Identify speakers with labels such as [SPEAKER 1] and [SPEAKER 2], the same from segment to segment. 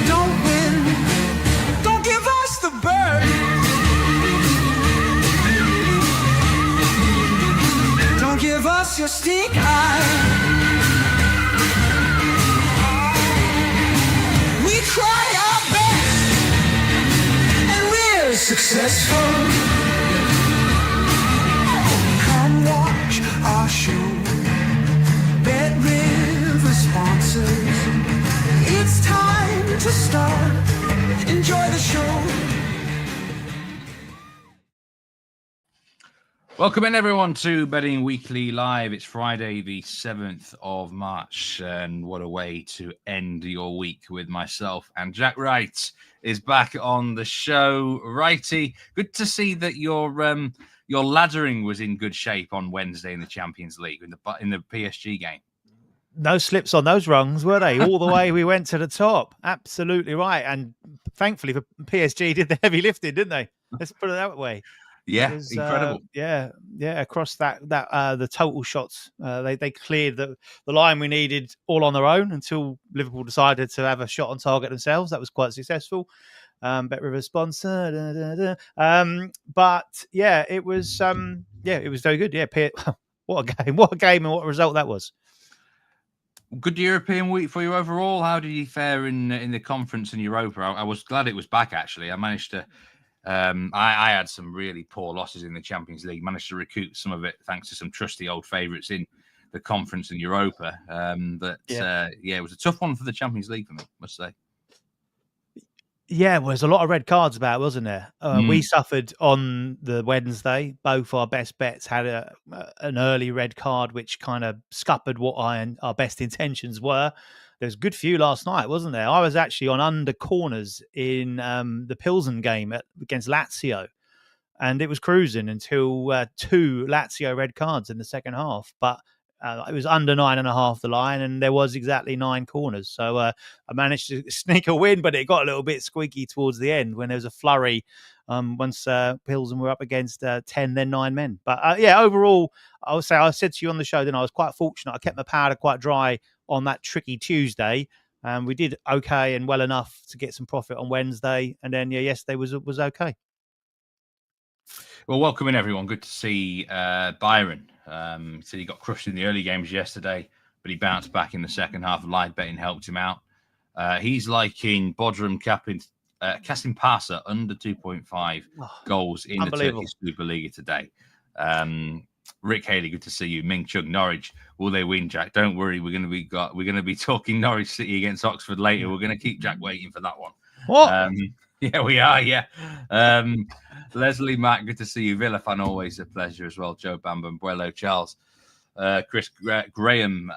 [SPEAKER 1] don't win, don't give us the bird. Don't give us your stink eye. We try our best and we're successful. Come watch our show. Bet River sponsors. It's time to start. Enjoy the show.
[SPEAKER 2] Welcome in, everyone, to Betting Weekly Live. It's Friday, the 7th of March, and what a way to end your week with myself. And Jack Wright is back on the show. Wrighty, good to see that your laddering was in good shape on Wednesday in the Champions League in the PSG game.
[SPEAKER 3] No slips on those rungs, were they? All the way we went to the top. Absolutely right. And thankfully for PSG did the heavy lifting, didn't they? Let's put it that way.
[SPEAKER 2] Yeah,
[SPEAKER 3] Was,
[SPEAKER 2] incredible.
[SPEAKER 3] Yeah. Across that the total shots, they cleared the line we needed all on their own until Liverpool decided to have a shot on target themselves. That was quite successful. Bet River sponsor. But yeah, it was very good. Yeah, what a game and what a result that was.
[SPEAKER 2] Good European week for you overall. How did you fare in the conference in Europa? I was glad it was back, actually. I managed to I had some really poor losses in the Champions League, managed to recoup some of it thanks to some trusty old favourites in the conference in Europa. It was a tough one for the Champions League for me, I must say.
[SPEAKER 3] Yeah, well, there's a lot of red cards about, wasn't there? We suffered on the Wednesday. Both our best bets had an early red card, which kind of scuppered what our best intentions were. There was a good few last night, wasn't there? I was actually on under corners in the Pilsen game against Lazio, and it was cruising until 2 Lazio red cards in the second half. But it was under 9.5 the line, and there was exactly 9 corners. So I managed to sneak a win, but it got a little bit squeaky towards the end when there was a flurry once Pilsen were up against 10, then 9 men. But overall, I would say I said to you on the show, then I was quite fortunate. I kept my powder quite dry on that tricky Tuesday. We did okay and well enough to get some profit on Wednesday. And then, yesterday was okay.
[SPEAKER 2] Well, welcome in, everyone. Good to see Byron. So he got crushed in the early games yesterday, but he bounced back in the second half. Live betting helped him out. He's liking Bodrum Kasim Pasa under 2.5 goals in the Turkish Superliga today. Rick Haley, good to see you. Ming Chung, Norwich, will they win, Jack? Don't worry, we're going to be talking Norwich City against Oxford later. We're going to keep Jack waiting for that one.
[SPEAKER 3] What?
[SPEAKER 2] Yeah, we are. Yeah. Leslie, Matt, good to see you. Villa fan, always a pleasure as well. Joe Bambam, Buello, Charles, Chris Graham.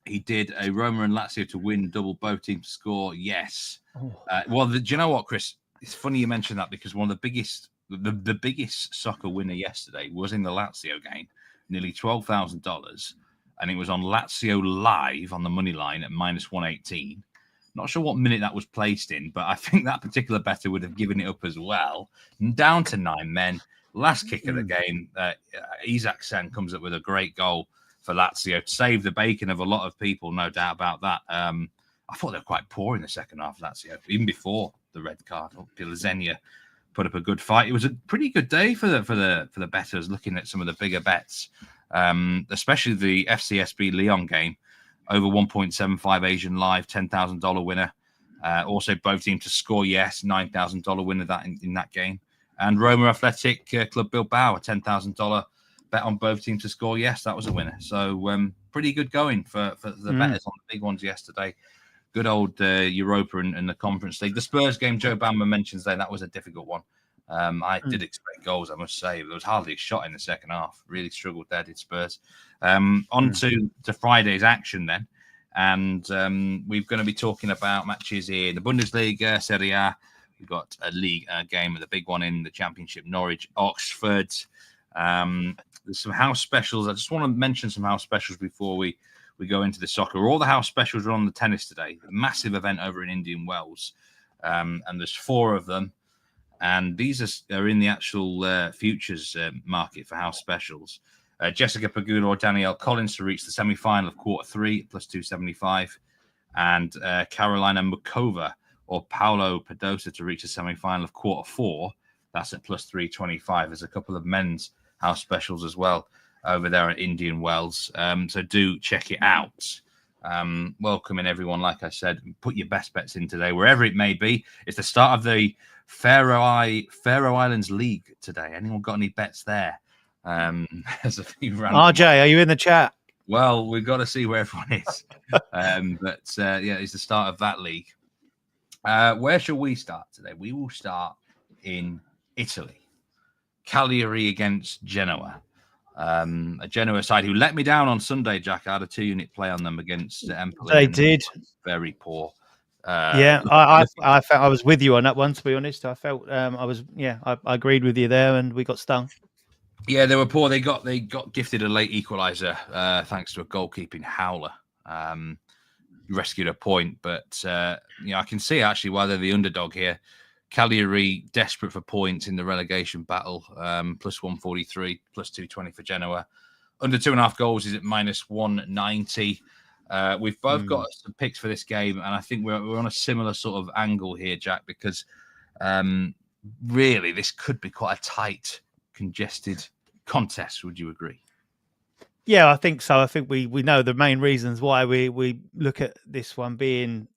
[SPEAKER 2] He did a Roma and Lazio to win, double both teams to score. Yes. Do you know what, Chris? It's funny you mentioned that because one of the biggest soccer winner yesterday was in the Lazio game, nearly $12,000, and it was on Lazio Live on the money line at -118. Not sure what minute that was placed in, but I think that particular bettor would have given it up as well. Down to 9 men. Last kick of the game, Isak Sen comes up with a great goal for Lazio to save the bacon of a lot of people, no doubt about that. I thought they were quite poor in the second half of Lazio, even before the red card. Pilzenia put up a good fight. It was a pretty good day for the bettors, looking at some of the bigger bets, especially the FCSB Lyon game. Over 1.75 Asian Live, $10,000 winner. Also, both teams to score, yes, $9,000 winner that in that game. And Roma Athletic Club Bilbao, a $10,000 bet on both teams to score, yes, that was a winner. So pretty good going for the bettors on the big ones yesterday. Good old Europa and the Conference League. The Spurs game, Joe Bamber mentions there, that was a difficult one. I did expect goals, I must say. There was hardly a shot in the second half. Really struggled there, did Spurs. On to Friday's action then. And we're going to be talking about matches in the Bundesliga, Serie A. We've got a league game, the big one in the Championship, Norwich, Oxford. There's some house specials. I just want to mention some house specials before we go into the soccer. All the house specials are on the tennis today. A massive event over in Indian Wells. And there's 4 of them. And these are in the actual futures market for house specials. Jessica Pegula or Danielle Collins to reach the semi-final of quarter 3 plus 275. and Carolina Mukova or Paulo Padosa to reach the semi-final of quarter 4. That's at plus 325. There's a couple of men's house specials as well over there at Indian Wells. So do check it out. Welcoming everyone, like I said, put your best bets in today, wherever it may be. It's the start of the Faroe Islands League today. Anyone got any bets there? There's a few random
[SPEAKER 3] RJ, are you in the chat?
[SPEAKER 2] Well, we've got to see where everyone is. It's the start of that league. Where shall we start today? We will start in Italy. Cagliari against Genoa. A Genoa side who let me down on Sunday, Jack. I had a 2-unit play on them against Empoli.
[SPEAKER 3] They did.
[SPEAKER 2] Very poor.
[SPEAKER 3] I felt I was with you on that one, to be honest. I felt I agreed with you there, and we got stung.
[SPEAKER 2] Yeah, they were poor. They got gifted a late equaliser thanks to a goalkeeping howler. Rescued a point, but I can see actually why they're the underdog here. Cagliari desperate for points in the relegation battle, plus 143, plus 220 for Genoa. Under 2.5 goals is at minus 190. We've both got some picks for this game, and I think we're on a similar sort of angle here, Jack, because really this could be quite a tight, congested contest. Would you agree?
[SPEAKER 3] Yeah, I think so. I think we know the main reasons why we look at this one being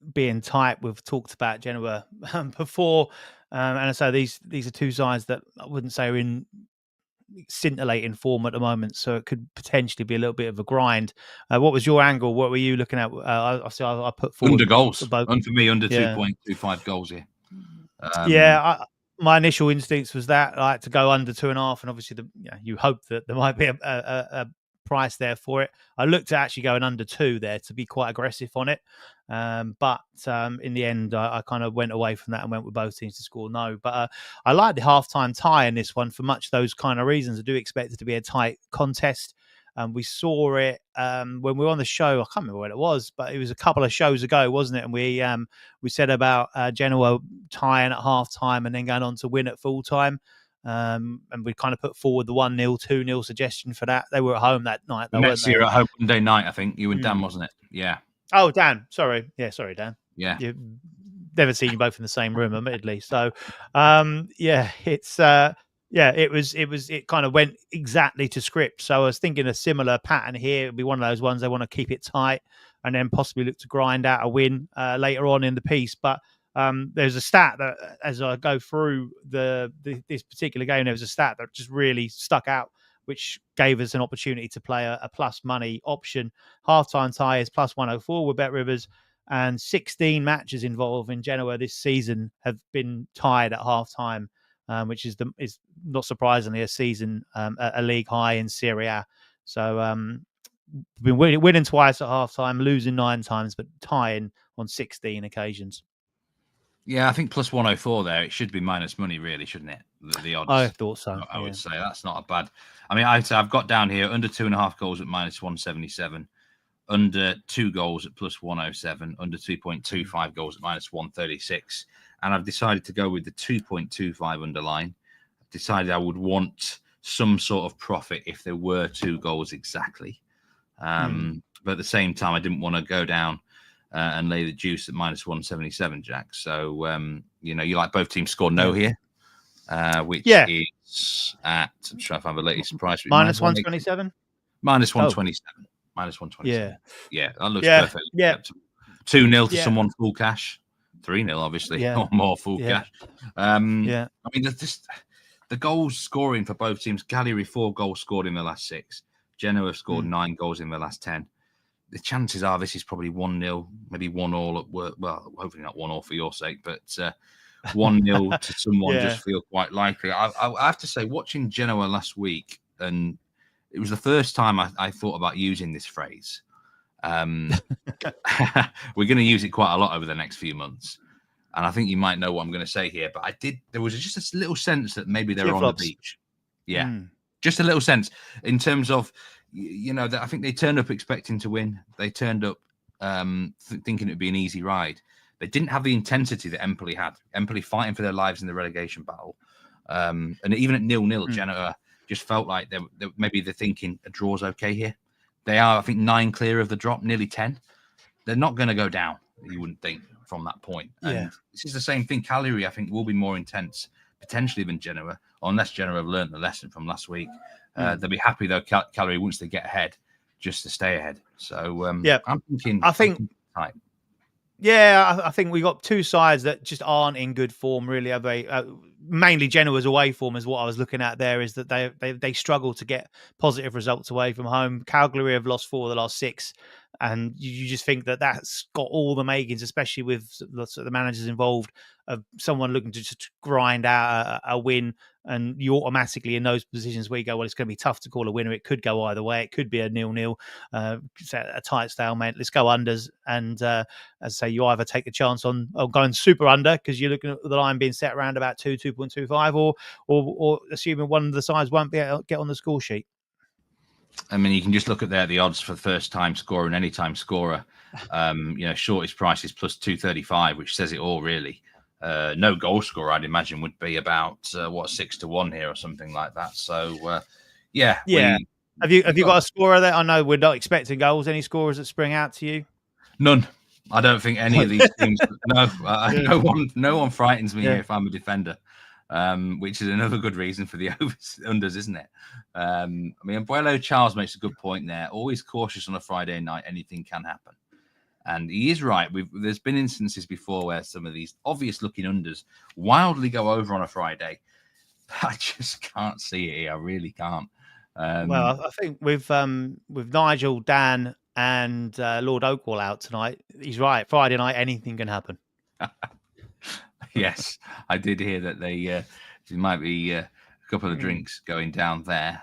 [SPEAKER 3] tight. We've talked about Genoa before, and so these are two sides that I wouldn't say are in scintillating form at the moment, so it could potentially be a little bit of a grind. What was your angle? What were you looking at? I put forward
[SPEAKER 2] under goals.
[SPEAKER 3] Both.
[SPEAKER 2] And for me, under 2.25 goals here.
[SPEAKER 3] My initial instincts was that I had to go under 2.5, and obviously you hope that there might be a price there for it. I looked at actually going under 2 there to be quite aggressive on it, but in the end I kind of went away from that and went with both teams to score no. But I like the halftime tie in this one for much those kind of reasons. I do expect it to be a tight contest. We saw it when we were on the show. I can't remember when it was, but it was a couple of shows ago, wasn't it? And we said about Genoa tying at halftime and then going on to win at full time. And we kind of put forward the 1-0, 2-0 suggestion for that. They were at home that night.
[SPEAKER 2] Next year at home Monday night, I think. You and Dan, wasn't it? Yeah.
[SPEAKER 3] Oh, Dan. Sorry. Yeah, sorry, Dan.
[SPEAKER 2] Yeah.
[SPEAKER 3] You've never seen you both in the same room, admittedly. So, it kind of went exactly to script. So I was thinking a similar pattern here. It'd be one of those ones they want to keep it tight and then possibly look to grind out a win later on in the piece. But there's a stat that, as I go through this particular game, there was a stat that just really stuck out, which gave us an opportunity to play a plus money option. Halftime tie is plus 104 with Bet Rivers, and 16 matches involving Genoa this season have been tied at halftime, which is not surprisingly a season a league high in Serie A. So been winning twice at halftime, losing 9 times, but tying on 16 occasions.
[SPEAKER 2] Yeah, I think plus 104 there. It should be minus money, really, shouldn't it? The odds.
[SPEAKER 3] I thought so.
[SPEAKER 2] I would say that's not a bad. I mean, I've got down here under 2.5 goals at minus 177, under 2 goals at plus 107, under 2.25 goals at minus 136, and I've decided to go with the 2.25 underline. I've decided I would want some sort of profit if there were 2 goals exactly, but at the same time, I didn't want to go down and lay the juice at minus 177, Jack. So, you like both teams score no here, which is at, I'm trying to find the latest price.
[SPEAKER 3] Minus 127?
[SPEAKER 2] Minus 127. Minus 127. Yeah, that looks perfect.
[SPEAKER 3] Yeah.
[SPEAKER 2] 2-0 to someone full cash. 3-0, obviously, or more full cash. I mean, the goals scoring for both teams. Cagliari 4 goals scored in the last 6. Genoa have scored 9 goals in the last 10. The chances are this is probably 1-0, maybe 1-1 at work. Well, hopefully not 1-1 for your sake, but 1-0 to someone just feel quite likely. I have to say, watching Genoa last week, and it was the first time I thought about using this phrase. We're going to use it quite a lot over the next few months. And I think you might know what I'm going to say here, but there was just a little sense that maybe they're on the beach. Yeah, just a little sense in terms of, I think they turned up expecting to win. They turned up thinking it would be an easy ride. They didn't have the intensity that Empoli had. Empoli fighting for their lives in the relegation battle. And even at 0-0, Genoa just felt like maybe they're thinking a draw's okay here. They are, I think, 9 clear of the drop, nearly 10. They're not going to go down. you wouldn't think, from that point.
[SPEAKER 3] Yeah.
[SPEAKER 2] And this is the same thing. Cagliari, I think, will be more intense, potentially, than Genoa, unless Genoa have learned the lesson from last week. They'll be happy, though, Cagliari, once they get ahead, just to stay ahead. So, I'm thinking... tight.
[SPEAKER 3] Yeah, I think we got two sides that just aren't in good form, really. Are they? Mainly Genoa's away form is what I was looking at there, is that they struggle to get positive results away from home. Cagliari have lost 4 of the last 6, and you just think that that's got all the makings, especially with the managers involved, of someone looking to just grind out a win. And you automatically, in those positions where you go, well, it's going to be tough to call a winner. It could go either way. It could be a 0-0, a tight stalemate. Let's go unders. And as I say, you either take a chance on going super under, because you're looking at the line being set around about 2.25, or assuming one of the sides won't be able to get on the score sheet.
[SPEAKER 2] I mean, you can just look at the odds for first time scorer and any time scorer. Shortest price is plus 235, which says it all, really. No goal scorer, I'd imagine, would be about 6-1 here or something like that. So, yeah.
[SPEAKER 3] Have you got a scorer there? I know we're not expecting goals. Any scorers that spring out to you?
[SPEAKER 2] None. I don't think any of these teams. No one frightens me if I'm a defender, which is another good reason for the unders, isn't it? I mean, Abuelo Charles makes a good point there. Always cautious on a Friday night. Anything can happen. And he is right. There's been instances before where some of these obvious-looking unders wildly go over on a Friday. I just can't see it here. I really can't.
[SPEAKER 3] Well, I think with Nigel, Dan, and Lord Oakwell out tonight, he's right. Friday night, anything can happen.
[SPEAKER 2] Yes, I did hear that there might be a couple of drinks going down there.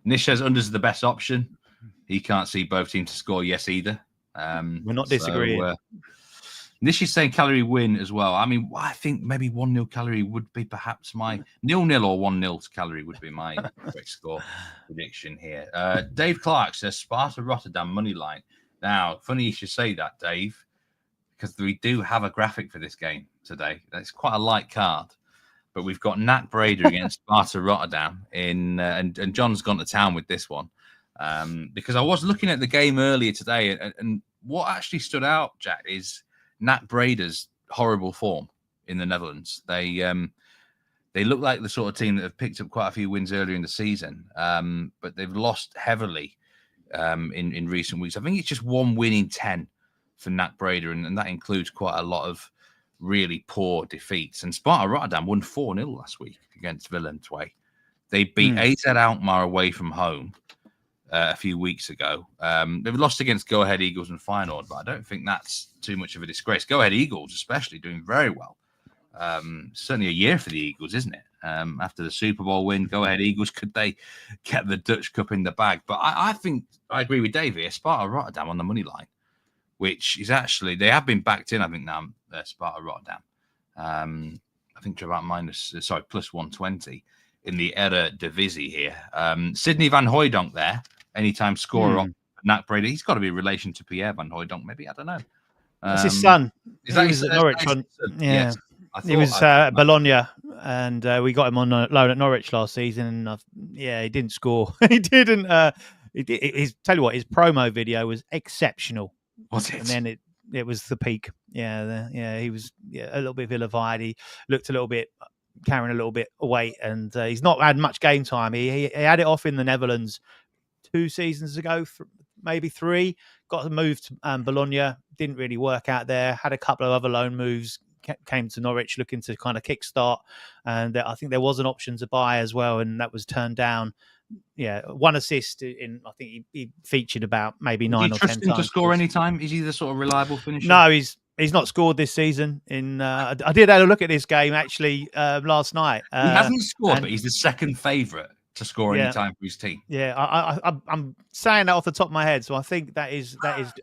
[SPEAKER 2] Nish says unders are the best option. He can't see both teams to score yes either.
[SPEAKER 3] We're not disagreeing.
[SPEAKER 2] Nish is saying Cagliari win as well. I mean, I think maybe 1-0 Cagliari would be perhaps my 0-0 or 1-0 to Cagliari would be my quick score prediction here. Dave Clark says Sparta Rotterdam money line. Now, funny you should say that, Dave, because we do have a graphic for this game today. It's quite a light card, but we've got Nat Breda against Sparta Rotterdam and John's gone to town with this one. Because I was looking at the game earlier today, and what actually stood out, Jack, is Nat Breda's horrible form in the Netherlands. They look like the sort of team that have picked up quite a few wins earlier in the season, but they've lost heavily in recent weeks. I think it's just 1 win in 10 for Nat Breda, and that includes quite a lot of really poor defeats. And Sparta Rotterdam won 4-0 last week against Willem II. They beat AZ Alkmaar away from home a few weeks ago. They've lost against Go Ahead Eagles and Feyenoord, but I don't think that's too much of a disgrace. Go Ahead Eagles, especially, doing very well. Certainly a year for the Eagles, isn't it? After the Super Bowl win, Go Ahead Eagles, could they get the Dutch Cup in the bag? But I think I agree with Dave here. Sparta Rotterdam on the money line, which is actually, they have been backed in, I think, now, Sparta Rotterdam. I think to about plus 120 in the Eredivisie here. Sidney van Hooijdonk there. Anytime scorer on Nat Breda. He's got to be in relation to Pierre van Hooijdonk, maybe. I don't know.
[SPEAKER 3] That's his son.
[SPEAKER 2] Is that
[SPEAKER 3] his Norwich?
[SPEAKER 2] Yes.
[SPEAKER 3] He was Bologna, and we got him on loan at Norwich last season. And he didn't score. He didn't. Tell you what, his promo video was exceptional.
[SPEAKER 2] Was it?
[SPEAKER 3] And then it was the peak. Yeah, he was a little bit vilified. He looked a little bit, carrying a little bit of weight, and he's not had much game time. He had it off in the Netherlands 2 seasons ago, maybe 3. Got moved to Bologna, didn't really work out there. Had a couple of other loan moves, came to Norwich looking to kind of kickstart, and I think there was an option to buy as well, and that was turned down. Yeah, 1 assist in. I think he featured about maybe 9 or 10 times.
[SPEAKER 2] To score any time? Is he the sort of reliable finisher?
[SPEAKER 3] No, he's not scored this season. I did have a look at this game actually last night.
[SPEAKER 2] He hasn't scored, but he's the second favourite to score any time for his team.
[SPEAKER 3] Yeah, I'm saying that off the top of my head, so I think that is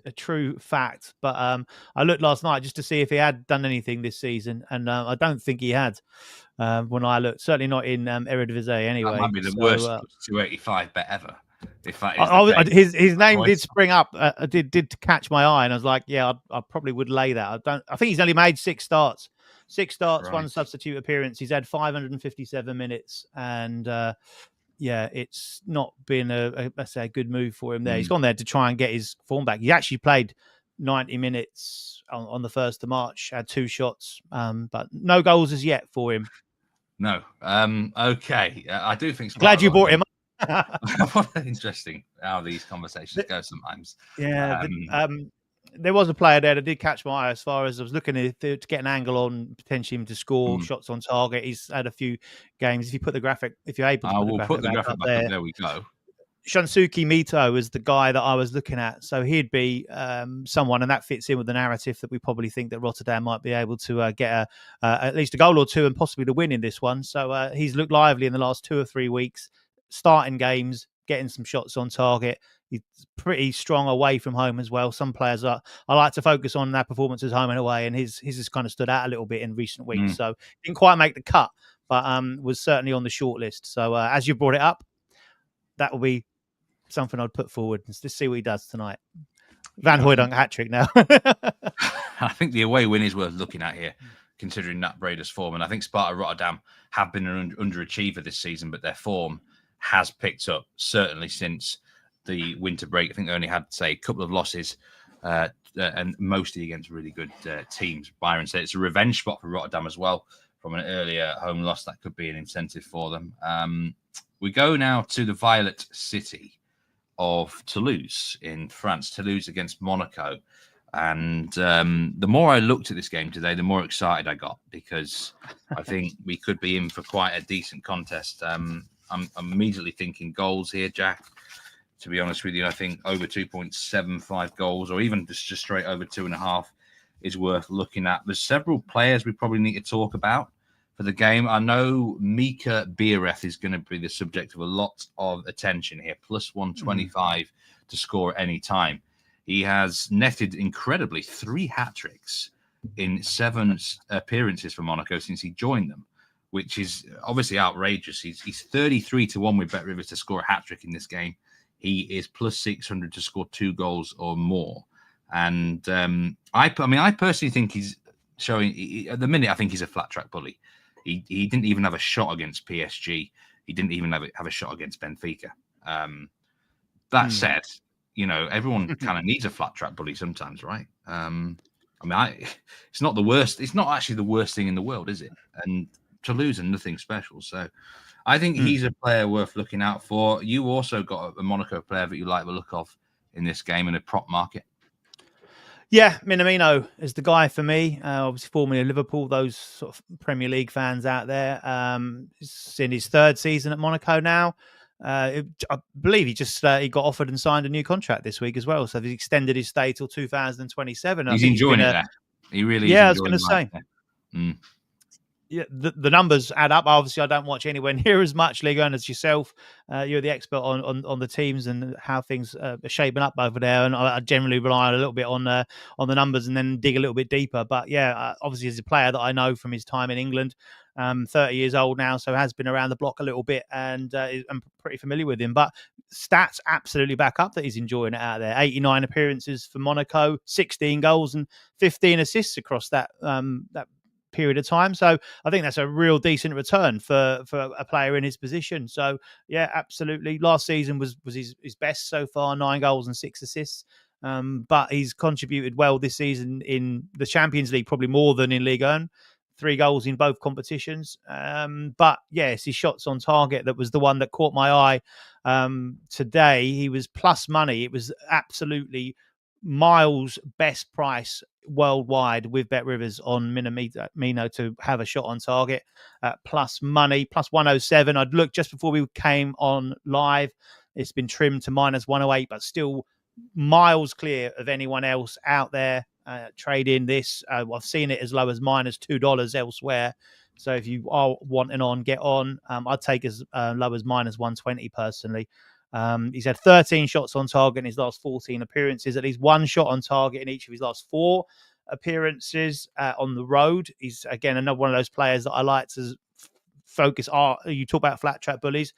[SPEAKER 3] a true fact. But I looked last night just to see if he had done anything this season, and I don't think he had. When I looked, certainly not in Eredivisie anyway.
[SPEAKER 2] That might be the worst 285 bet ever. If that
[SPEAKER 3] is his name did spring up, did catch my eye, and I was like, yeah, I probably would lay that. I think he's only made 6 starts. 6 starts, right. 1 substitute appearance. He's had 557 minutes, and it's not been a good move for him there. He's gone there to try and get his form back. He actually played 90 minutes on the 1st of March, had 2 shots, but no goals as yet for him.
[SPEAKER 2] No. Okay. I do think
[SPEAKER 3] Glad you brought him
[SPEAKER 2] up. Interesting how these conversations go sometimes.
[SPEAKER 3] Yeah. There was a player there that did catch my eye as far as I was looking to get an angle on potentially him to score shots on target. He's had a few games. If you put the graphic, if you're able to put the graphic back up,
[SPEAKER 2] there we go.
[SPEAKER 3] Shunsuke Mito was the guy that I was looking at. So he'd be someone, and that fits in with the narrative that we probably think that Rotterdam might be able to get at least a goal or two and possibly the win in this one. So he's looked lively in the last 2 or 3 weeks, starting games, getting some shots on target. He's pretty strong away from home as well. Some players I like to focus on their performances home and away, and his has kind of stood out a little bit in recent weeks. So didn't quite make the cut, but was certainly on the short list. So as you brought it up, that will be something I'd put forward. Let's see what he does tonight. Van Hooydonk hat-trick now.
[SPEAKER 2] I think the away win is worth looking at here, considering that Breda's form. And I think Sparta Rotterdam have been an underachiever this season, but their form has picked up, certainly since the winter break. I think they only had, say, a couple of losses, and mostly against really good teams. Byron said it's a revenge spot for Rotterdam as well from an earlier home loss. That could be an incentive for them. We go now to the Violet City of Toulouse in France. Toulouse against Monaco. And the more I looked at this game today, the more excited I got, because I think we could be in for quite a decent contest. I'm immediately thinking goals here, Jack. To be honest with you, I think over 2.75 goals, or even just straight over 2.5, is worth looking at. There's several players we probably need to talk about for the game. I know Mika Biereth is going to be the subject of a lot of attention here, plus 125 to score at any time. He has netted incredibly 3 hat-tricks in 7 appearances for Monaco since he joined them, which is obviously outrageous. He's 33 to 1 with Bet Rivers to score a hat-trick in this game. He is plus 600 to score 2 goals or more. And I personally think he's showing, at the minute, I think he's a flat track bully. He didn't even have a shot against PSG. He didn't even have a shot against Benfica. That said, you know, everyone kind of needs a flat track bully sometimes, right? It's not the worst. It's not actually the worst thing in the world, is it? And Toulouse are nothing special. So I think he's a player worth looking out for. You also got a Monaco player that you like the look of in this game in a prop market.
[SPEAKER 3] Yeah, Minamino is the guy for me. Obviously, formerly of Liverpool, those sort of Premier League fans out there. He's in his 3rd season at Monaco now. I believe he got offered and signed a new contract this week as well. So he's extended his stay till 2027.
[SPEAKER 2] He's enjoying it there. He really is.
[SPEAKER 3] Yeah, I was going to say. Yeah, the numbers add up. Obviously, I don't watch anywhere near as much Ligue 1 as yourself. You're the expert on the teams and how things are shaping up over there. And I generally rely a little bit on the numbers and then dig a little bit deeper. But yeah, obviously, he's a player that I know from his time in England. 30 years old now, so has been around the block a little bit, and I'm pretty familiar with him. But stats absolutely back up that he's enjoying it out there. 89 appearances for Monaco, 16 goals and 15 assists across that period of time. So I think that's a real decent return for a player in his position. So yeah, absolutely. Last season was his best so far, 9 goals and 6 assists. But he's contributed well this season in the Champions League, probably more than in Ligue 1. 3 goals in both competitions. But yes, his shots on target, that was the one that caught my eye today. He was plus money. It was absolutely miles best price worldwide with Bet Rivers on Minamino to have a shot on target. Plus money, plus 107. I'd looked just before we came on live. It's been trimmed to minus 108, but still miles clear of anyone else out there trading this. I've seen it as low as minus $2 elsewhere. So if you are wanting on, get on. I'd take as low as minus 120 personally. He's had 13 shots on target in his last 14 appearances, at least 1 shot on target in each of his last 4 appearances on the road. He's, again, another one of those players that I like to focus. You talk about flat track bullies.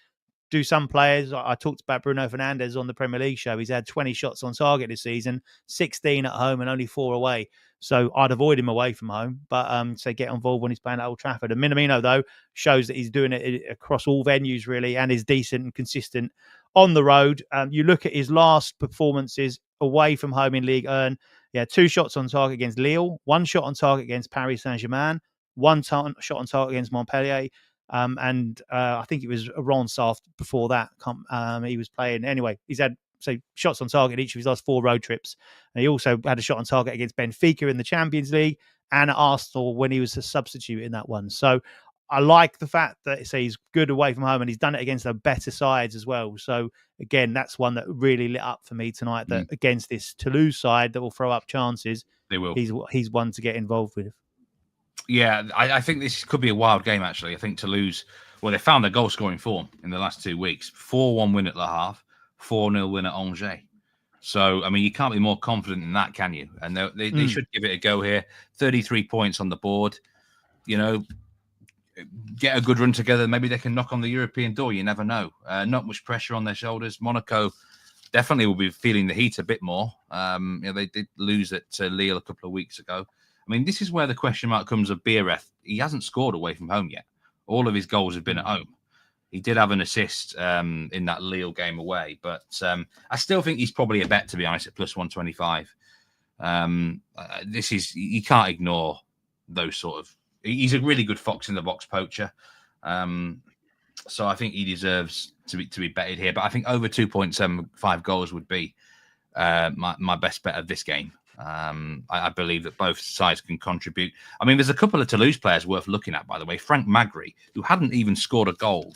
[SPEAKER 3] Do some players, I talked about Bruno Fernandes on the Premier League show. He's had 20 shots on target this season, 16 at home and only 4 away. So I'd avoid him away from home, but so get involved when he's playing at Old Trafford. And Minamino, though, shows that he's doing it across all venues, really, and is decent and consistent on the road. You look at his last performances away from home in Ligue 1, Yeah, 2 shots on target against Lille, 1 shot on target against Paris Saint-Germain, 1 shot on target against Montpellier. And I think it was Ronsard before that. He was playing anyway. He's had shots on target each of his last 4 road trips. And he also had a shot on target against Benfica in the Champions League and at Arsenal when he was a substitute in that one. So I like the fact that he's good away from home and he's done it against the better sides as well. So again, that's one that really lit up for me tonight. That against this Toulouse side that will throw up chances,
[SPEAKER 2] they will.
[SPEAKER 3] He's one to get involved with.
[SPEAKER 2] Yeah, I think this could be a wild game, actually. I think Toulouse, they found their goal-scoring form in the last 2 weeks. 4-1 win at Le Havre, 4-0 win at Angers. So, I mean, you can't be more confident in that, can you? And they should give it a go here. 33 points on the board. You know, get a good run together. Maybe they can knock on the European door. You never know. Not much pressure on their shoulders. Monaco definitely will be feeling the heat a bit more. They did lose at Lille a couple of weeks ago. I mean, this is where the question mark comes of Biereth. He hasn't scored away from home yet. All of his goals have been at home. He did have an assist in that Lille game away, but I still think he's probably a bet, to be honest, at plus 125. You can't ignore those sort of. He's a really good fox in the box poacher, so I think he deserves to be betted here. But I think over 2.75 goals would be my best bet of this game. I believe that both sides can contribute. I mean, there's a couple of Toulouse players worth looking at, by the way. Frank Magri, who hadn't even scored a goal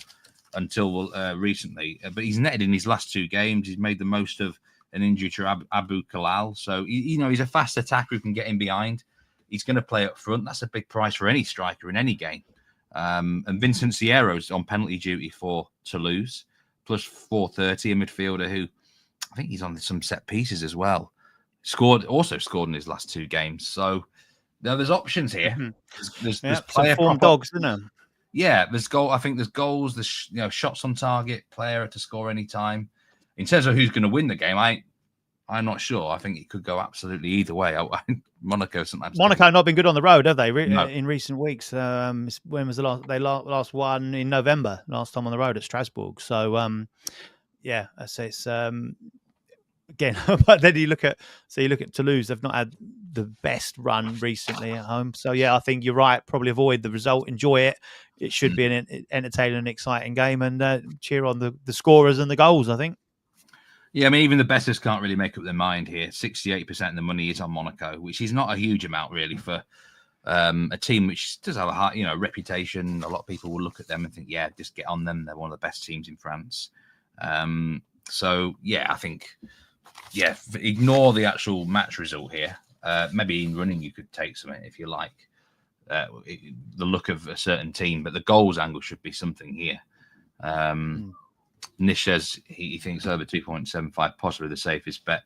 [SPEAKER 2] until recently, but he's netted in his last 2 games. He's made the most of an injury to Abu Kalal. So, he's a fast attacker who can get in behind. He's going to play up front. That's a big price for any striker in any game. And Vincent Sierra's on penalty duty for Toulouse, plus 430, a midfielder who I think he's on some set pieces as well. Also scored in his last 2 games. So there's options here. There's player
[SPEAKER 3] form dogs, isn't there?
[SPEAKER 2] Yeah, there's goal. I think there's goals. There's shots on target, player to score any time. In terms of who's going to win the game, I'm not sure. I think it could go absolutely either way. Monaco sometimes.
[SPEAKER 3] Monaco not been good on the road, have they?
[SPEAKER 2] No.
[SPEAKER 3] In recent weeks. When was the last? They last won in November. Last time on the road at Strasbourg. So I say it's. Again, but then you look at Toulouse. They've not had the best run recently at home. So I think you're right. Probably avoid the result. Enjoy it. It should be an entertaining and exciting game, and cheer on the scorers and the goals, I think.
[SPEAKER 2] Yeah, I mean, even the bettors can't really make up their mind here. 68% of the money is on Monaco, which is not a huge amount really for a team which does have a reputation. A lot of people will look at them and think, yeah, just get on them. They're one of the best teams in France. I think. Yeah, ignore the actual match result here. Maybe in running you could take something if you like. The look of a certain team, but the goals angle should be something here. Nish says he thinks over 2.75, possibly the safest bet.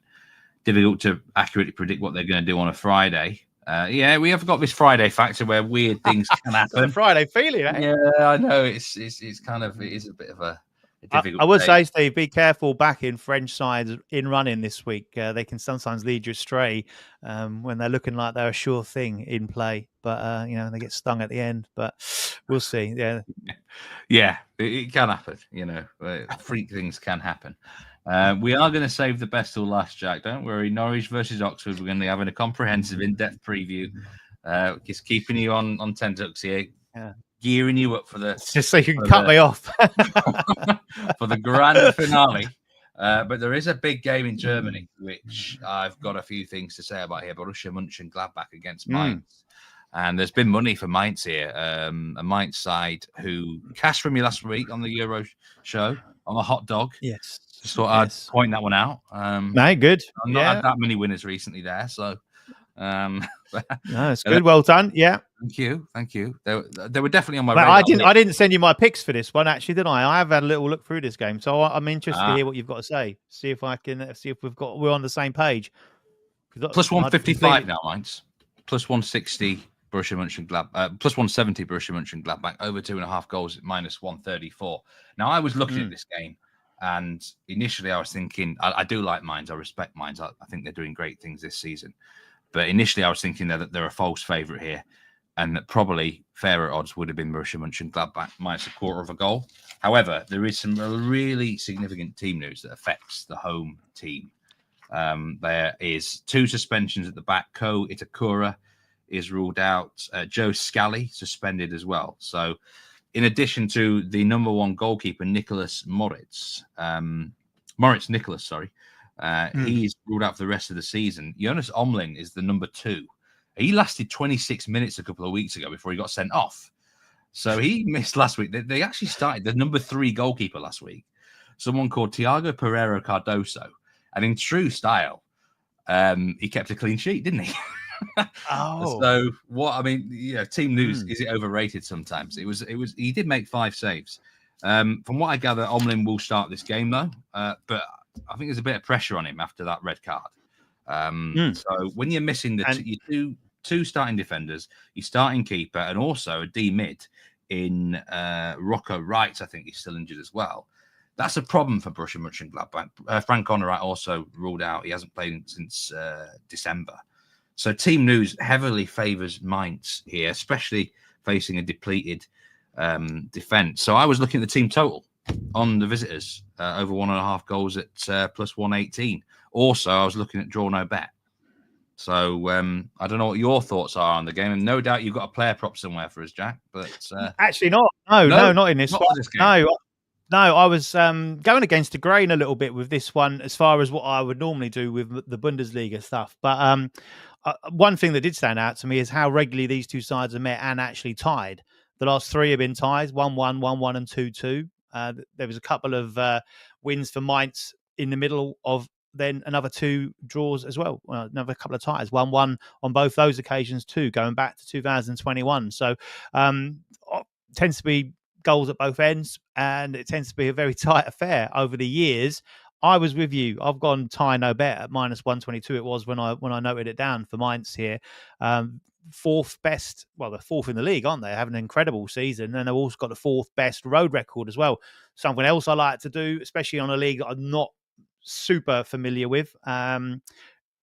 [SPEAKER 2] Difficult to accurately predict what they're going to do on a Friday. We have got this Friday factor where weird things can happen.
[SPEAKER 3] The Friday feeling, eh?
[SPEAKER 2] Yeah, I know. It is a bit of a difficult.
[SPEAKER 3] I would say, Steve, be careful backing French sides in running this week. They can sometimes lead you astray when they're looking like they're a sure thing in play, but they get stung at the end. But we'll see.
[SPEAKER 2] Yeah, it can happen. Freak things can happen. We are going to save the best till last, Jack. Don't worry. Norwich versus Oxford. We're going to be having a comprehensive, in-depth preview. Just keeping you on tenterhooks here. Yeah. Gearing you up for the
[SPEAKER 3] just so you can cut me off
[SPEAKER 2] for the grand finale. But there is a big game in Germany, which I've got a few things to say about here. Borussia Monchengladbach against Mainz. And there's been money for Mainz here. A Mainz side who cashed from me last week on the Euro show on a hot dog.
[SPEAKER 3] Yes.
[SPEAKER 2] Just thought I'd point that one out.
[SPEAKER 3] No, good.
[SPEAKER 2] I've not had that many winners recently there, so
[SPEAKER 3] no, it's good. Well done. Yeah.
[SPEAKER 2] Thank you. They were definitely on my
[SPEAKER 3] radar.
[SPEAKER 2] radar.
[SPEAKER 3] I didn't send you my picks for this one, actually, did I? I have had a little look through this game, so I'm interested to hear what you've got to say. See if we're on the same page.
[SPEAKER 2] Plus 155 now, Mainz. Plus 160 Borussia Mönchengladbach. Plus 170 Borussia Mönchengladbach. Over 2.5 goals at minus 134. Now I was looking at this game, and initially I was thinking I do like Mainz. I respect Mainz. I think they're doing great things this season. But initially, I was thinking that they're a false favourite here, and that probably fairer odds would have been Borussia Mönchengladbach minus a quarter of a goal. However, there is some really significant team news that affects the home team. There is 2 suspensions at the back. Ko Itakura is ruled out. Joe Scally suspended as well. So, in addition to the number 1 goalkeeper, Moritz Nicholas, he's ruled out for the rest of the season. Jonas Omlin is the number 2. He lasted 26 minutes a couple of weeks ago before he got sent off. So he missed last week. They actually started the number 3 goalkeeper last week, someone called Tiago Pereira Cardoso. And in true style, he kept a clean sheet, didn't he? So team news, is it overrated sometimes? It was he did make 5 saves. From what I gather, Omlin will start this game though. But I think there's a bit of pressure on him after that red card. So when you're missing your two starting defenders, your starting keeper, and also a D mid in Rocco Wright, I think he's still injured as well. That's a problem for Borussia Mönchengladbach. Frank Honorat also ruled out. He hasn't played since December. So team news heavily favours Mainz here, especially facing a depleted defence. So I was looking at the team total on the visitors, over 1.5 goals at plus 118. Also, I was looking at draw no bet. So I don't know what your thoughts are on the game, and no doubt you've got a player prop somewhere for us, Jack. But
[SPEAKER 3] actually, not. No, not in this one.
[SPEAKER 2] This game.
[SPEAKER 3] No, I was going against the grain a little bit with this one, as far as what I would normally do with the Bundesliga stuff. But one thing that did stand out to me is how regularly these two sides are met and actually tied. The last 3 have been ties: 1-1, 1-1, and 2-2. There was a couple of wins for Mainz in the middle of then another 2 draws as well. Another couple of ties, 1-1 on both those occasions too, going back to 2021. So tends to be goals at both ends, and it tends to be a very tight affair over the years. I was with you. I've gone tie no bet at minus 122. It was when I noted it down for Mainz here. 4th best, well, they're 4th in the league, aren't they? Having an incredible season, and they've also got the 4th best road record as well. Something else I like to do, especially on a league that I'm not super familiar with,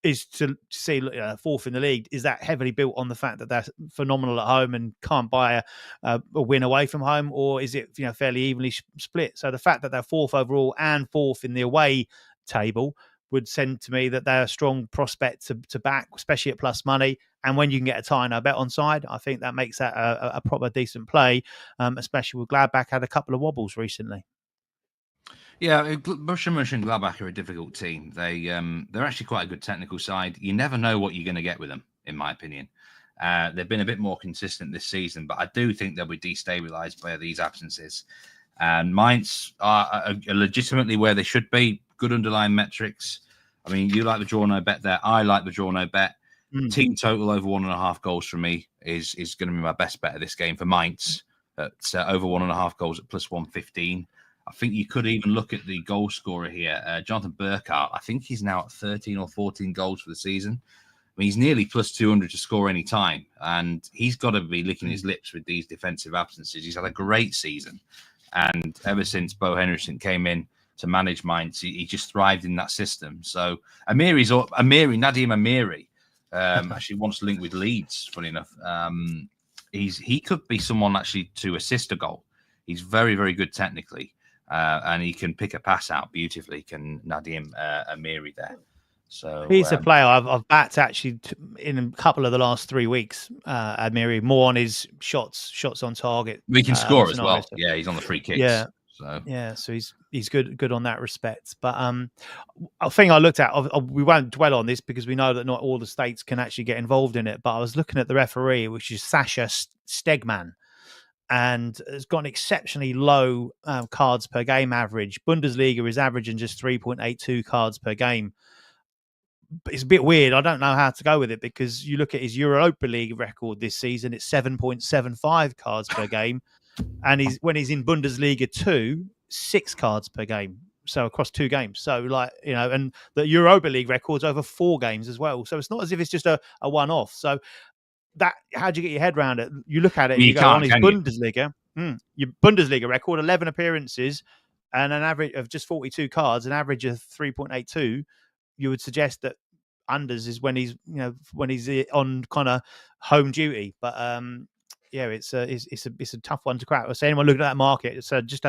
[SPEAKER 3] is to see 4th in the league. Is that heavily built on the fact that they're phenomenal at home and can't buy a win away from home, or is it fairly evenly split? So the fact that they're 4th overall and 4th in the away table would send to me that they're a strong prospect to back, especially at plus money. And when you can get a tie no bet on side, I think that makes that a proper decent play, especially with Gladbach had a couple of wobbles recently.
[SPEAKER 2] Yeah, Borussia Mönchengladbach are a difficult team. They're actually quite a good technical side. You never know what you're going to get with them, in my opinion. They've been a bit more consistent this season, but I do think they'll be destabilised by these absences. And Mainz are legitimately where they should be. Good underlying metrics. I mean, you like the draw no bet there. I like the draw no bet. Team total over 1.5 goals for me is going to be my best bet of this game for Mainz. At over 1.5 goals at plus 115. I think you could even look at the goal scorer here, Jonathan Burkhardt. I think he's now at 13 or 14 goals for the season. I mean, he's nearly plus 200 to score any time, and he's got to be licking his lips with these defensive absences. He's had a great season, and ever since Bo Henderson came in to manage Mainz, he just thrived in that system. So Nadim Amiri, actually wants to link with Leeds, funny enough. He could be someone actually to assist a goal. He's very, very good technically. And he can pick a pass out beautifully. Can Nadim Amiri there? So
[SPEAKER 3] he's a player I've backed actually in a couple of the last 3 weeks. Amiri more on his shots on target.
[SPEAKER 2] We can score as well. Yeah, he's on the free kicks.
[SPEAKER 3] Yeah, so he's good on that respect. But a thing I looked at, we won't dwell on this because we know that not all the states can actually get involved in it. But I was looking at the referee, which is Sasha Stegman, and has got an exceptionally low cards per game average. Bundesliga is averaging just 3.82 cards per game. But it's a bit weird. I don't know how to go with it because you look at his Europa League record this season, it's 7.75 cards per game. And when he's in Bundesliga 2, 6 cards per game. So across 2 games. So and the Europa League record's over 4 games as well. So it's not as if it's just a one-off. So how do you get your head around it? You look at it and you go on his Bundesliga. Your Bundesliga record, 11 appearances and an average of just 42 cards, an average of 3.82. You would suggest that unders is when he's on kind of home duty. But it's a tough one to crack. So anyone looking at that market, so just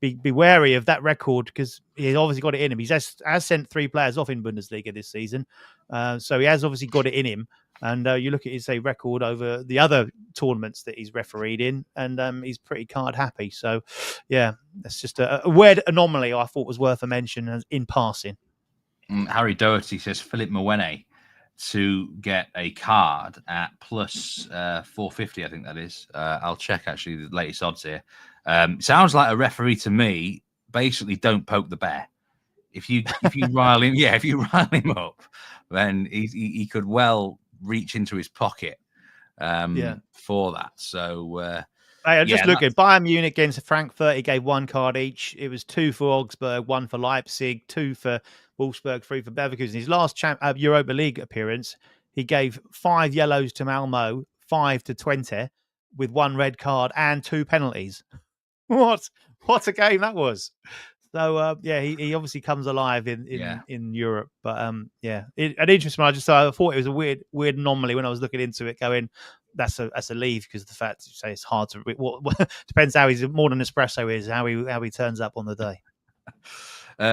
[SPEAKER 3] be wary of that record, because he's obviously got it in him. He's has sent 3 players off in Bundesliga this season, so he has obviously got it in him. And you look at his record over the other tournaments that he's refereed in, and he's pretty card happy. So yeah, that's just a weird anomaly I thought was worth a mention in passing.
[SPEAKER 2] Harry Doherty says Philip Mwene to get a card at plus 450, I think that is. I'll check actually the latest odds here. Sounds like a referee to me. Basically, don't poke the bear. If you rile him, if you rile him up, then he could well reach into his pocket for that. So
[SPEAKER 3] I'm just looking. Bayern Munich against Frankfurt, he gave 1 card each. It was 2 for Augsburg, 1 for Leipzig, 2 for Wolfsburg, 3 for Leverkusen. His last Europa League appearance, he gave 5 yellows to Malmo, 5 to Twente, with 1 red card and 2 penalties. What a game that was! So he obviously comes alive in Europe. But an interesting one. I thought it was a weird anomaly when I was looking into it, going, that's a leave, because the fact you say it's hard to. Depends how he's more than espresso is, how he turns up on the day.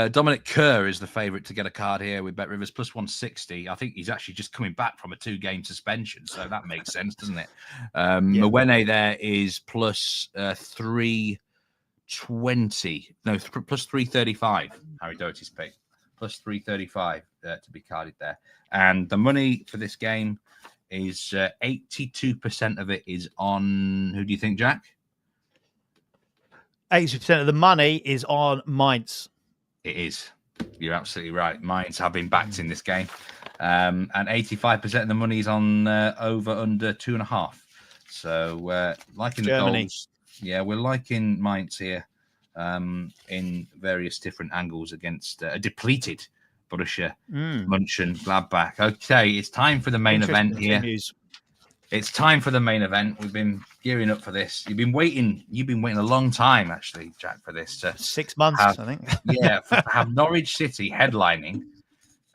[SPEAKER 2] Dominic Kerr is the favourite to get a card here with Bet Rivers plus 160. I think he's actually just coming back from a 2-game suspension, so that makes sense, doesn't it? Mwene there is plus 320. No, plus 335. Harry Doherty's pick. Plus 335 to be carded there. And the money for this game is 82% of it is on, who do you think, Jack?
[SPEAKER 3] 80% of the money is on Mainz.
[SPEAKER 2] It is. You're absolutely right. Mainz have been backed in this game. And 85% of the money is on over under 2.5. So liking
[SPEAKER 3] Germany.
[SPEAKER 2] The goals. Yeah, we're liking Mainz here in various different angles against a depleted Borussia Monchengladbach. Okay, it's time for the main event here. It's time for the main event. We've been gearing up for this. You've been waiting a long time, actually, Jack, for this.
[SPEAKER 3] 6 months, I think.
[SPEAKER 2] To have Norwich City headlining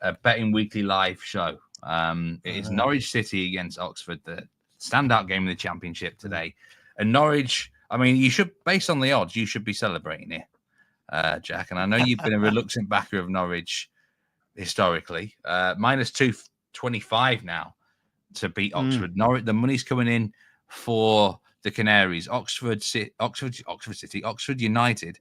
[SPEAKER 2] a Betting Weekly live show. It is Norwich City against Oxford, the standout game in the Championship today. And Norwich, I mean, you should, based on the odds, you should be celebrating here, Jack. And I know you've been a reluctant backer of Norwich historically. Minus 225 now to beat Oxford. Norwich, the money's coming in for the Canaries. Oxford United